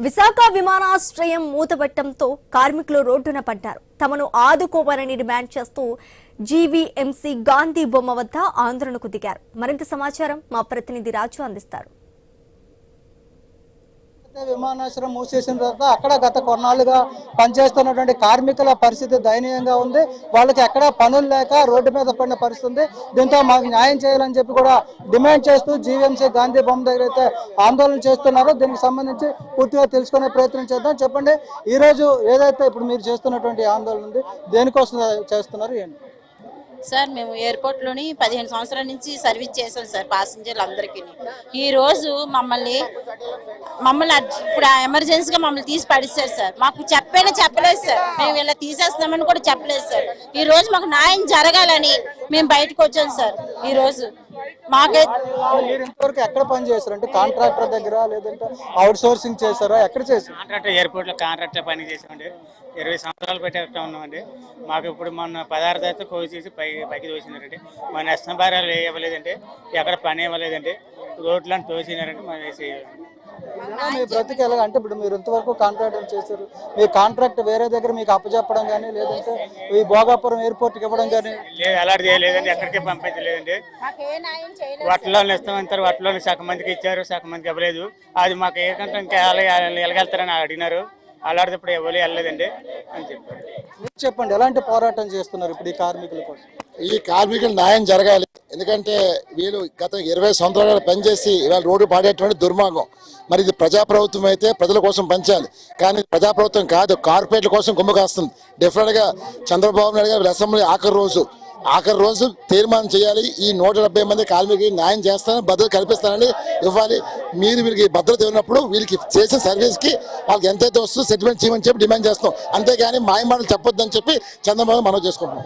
విశాఖ విమానాశ్రయం మూతబట్టంతో కార్మికులు రోడ్డున పడ్డారు. తమను ఆదుకోవాలని డిమాండ్ చేస్తూ జీవీఎంసీ గాంధీ బొమ్మ వద్ద ఆందోళనకు దిగారు. మరింత సమాచారం మా ప్రతినిధి రాజు అందిస్తారు. విమానాశ్రయం మూసేసిన తర్వాత అక్కడ గత కొన్నాళ్ళుగా పనిచేస్తున్నటువంటి కార్మికుల పరిస్థితి దయనీయంగా ఉంది. వాళ్ళకి ఎక్కడ పనులు లేక రోడ్డు మీద పడిన పరిస్థితి ఉంది. దీంతో మాకు న్యాయం చేయాలని చెప్పి కూడా డిమాండ్ చేస్తూ జీవీఎంసీ గాంధీ బొమ్మ దగ్గర అయితే ఆందోళన చేస్తున్నారు. దీనికి సంబంధించి పూర్తిగా తెలుసుకునే ప్రయత్నం చేద్దాం. చెప్పండి, ఈ రోజు ఏదైతే ఇప్పుడు మీరు చేస్తున్నటువంటి ఆందోళన ఉంది, దేనికోసం చేస్తున్నారు ఏంటి? సార్, మేము ఎయిర్పోర్ట్లోని 15 సంవత్సరాల నుంచి సర్వీస్ చేసాం సార్ ప్యాసింజర్లు అందరికీ. ఈరోజు మమ్మల్ని ఇప్పుడు ఎమర్జెన్సీగా మమ్మల్ని తీసి పడిస్తారు సార్. మాకు చెప్పలేదు సార్, మేము ఇలా తీసేస్తామని కూడా చెప్పలేదు సార్. ఈ రోజు మాకు న్యాయం జరగాలని మేము బయటకు వచ్చాం సార్. ఈ రోజు మీరు ఇంతవరకు ఎక్కడ పని చేశారు? అంటే కాంట్రాక్టర్ దగ్గర, లేదంటే అవుట్ సోర్సింగ్ చేశారా? ఎక్కడ చేశారు? కాంట్రాక్టర్ ఎయిర్పోర్ట్ లో కాంట్రాక్టర్ పని చేసామండి. 20 సంవత్సరాలు పెట్టేస్తా ఉన్నామండి. మాకు ఇప్పుడు మొన్న 16 తారీఖు కోవిడ్ చేసి పైకి తోసినారండి. మన నష్టపరిహారాలు ఇవ్వలేదండి, ఎక్కడ పని ఇవ్వలేదండి, రోడ్లను తోసినారండి. మనం వేసి మీ బ్రతికి ఎలాగ అంటే ఇప్పుడు మీరు ఇంతవరకు కాంట్రాక్టర్ చేశారు, మీ కాంట్రాక్ట్ వేరే దగ్గర మీకు అప్పచెప్పడం కానీ, లేదంటే ఈ భోగాపురం ఎయిర్పోర్ట్కి ఇవ్వడం కానీ లేదు, అలాంటి చేయలేదండి. ఎక్కడికి పంపించలేదండి. వాటిలో ఇస్తామంటారు, వాటిలో సగం మందికి ఇచ్చారు, సగం మందికి ఇవ్వలేదు. అది మాకు ఏకంటే ఇంకా ఎలాగెళ్తారని అడిగినారు. అలాంటిది ఇప్పుడు ఎవరు వెళ్ళలేదండి అని చెప్పారు. చెప్పండి, ఎలాంటి పోరాటం చేస్తున్నారు ఇప్పుడు ఈ కార్మికుల కోసం? ఈ కార్మికులు న్యాయం జరగాలి. ఎందుకంటే వీళ్ళు గత 20 సంవత్సరాలు పనిచేసి ఇవాళ రోడ్డు పాడేటువంటి దుర్మార్గం. మరి ఇది ప్రజాప్రభుత్వం అయితే ప్రజల కోసం పనిచేయాలి, కానీ ప్రజాప్రభుత్వం కాదు, కార్పొరేట్ల కోసం గుమ్మ కాస్తుంది. డెఫినెట్గా చంద్రబాబు నాయుడు గారు అసెంబ్లీ ఆఖరి రోజు తీర్మానం చేయాలి. ఈ 170 మంది కార్మికులకి న్యాయం చేస్తానని, భద్రత కల్పిస్తానని ఇవ్వాలి. మీరు వీళ్ళకి భద్రత ఇవ్వనప్పుడు వీళ్ళకి చేసే సర్వీస్కి వాళ్ళకి ఎంతైతే వస్తుందో సెటిల్మెంట్ చేయమని చెప్పి డిమాండ్ చేస్తాం. అంతేగాని మాయమాటలు చెప్పొద్దని చెప్పి చంద్రబాబు మనం చేసుకుంటున్నాం.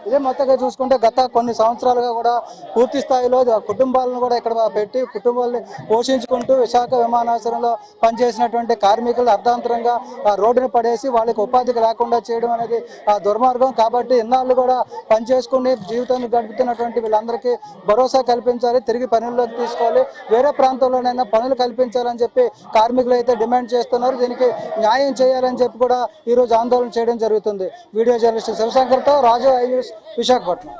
ఇదే మొత్తంగా చూసుకుంటే గత కొన్ని సంవత్సరాలుగా కూడా పూర్తి స్థాయిలో కుటుంబాలను కూడా ఇక్కడ పెట్టి కుటుంబాలని పోషించుకుంటూ విశాఖ విమానాశ్రయంలో పనిచేసినటువంటి కార్మికులు అర్ధాంతరంగా రోడ్డును పడేసి వాళ్ళకి ఉపాధికి లేకుండా చేయడం అనేది దుర్మార్గం. కాబట్టి ఇన్నాళ్ళు కూడా పనిచేసుకుని జీవితాన్ని గడుపుతున్నటువంటి వీళ్ళందరికీ భరోసా కల్పించాలి, తిరిగి పనుల్లోకి తీసుకోవాలి, వేరే ప్రాంతంలోనైనా పనులు కల్పించాలని చెప్పి కార్మికులు అయితే డిమాండ్ చేస్తున్నారు. దీనికి న్యాయం చేయాలని చెప్పి కూడా ఈరోజు ఆందోళన చేయడం జరుగుతుంది. వీడియో జర్నలిస్ట్ శివశంకర్తో రాజు, ఐ న్యూస్, విశాఖపట్నం.